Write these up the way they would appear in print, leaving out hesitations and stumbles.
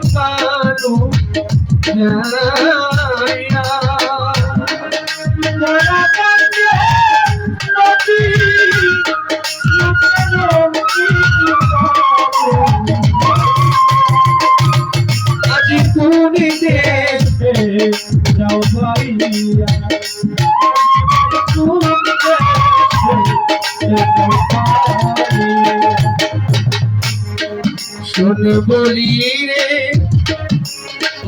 পানো আজি তুমি দেশে যাও ভাইয়া তুমি দেশে যাও ভাইয়া শোন বলি রে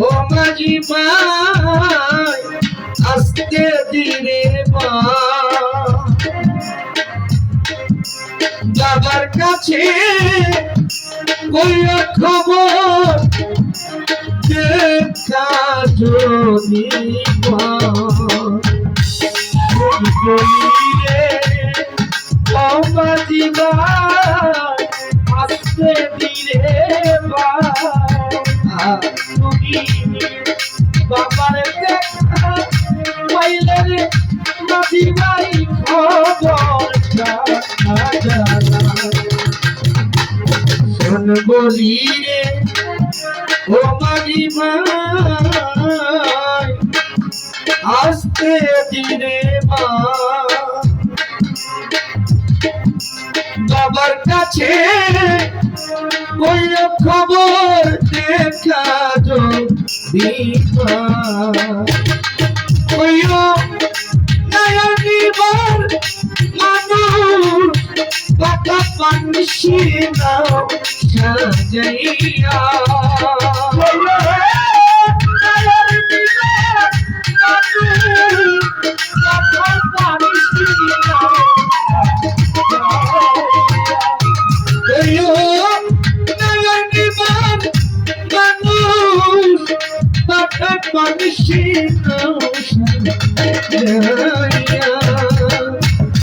ও মাঝি ভাই আস্তে ধীরে বাবার কাছে কইয়া খবর দেখা যদি বলি রে ও মাঝি ভাই আস্তে ধীরে তুমি বাবার দেখা পাইলে রে মাঝি ভাই খবর শোন বলি রে ও মাঝি ভাই আস্তে ধীরে বাবার কাছে কইয়া খবর দেখা যদি কইও নয়নিবার মানুষ পাতা পানসি নাও সাজাইয়া Panishin ocean,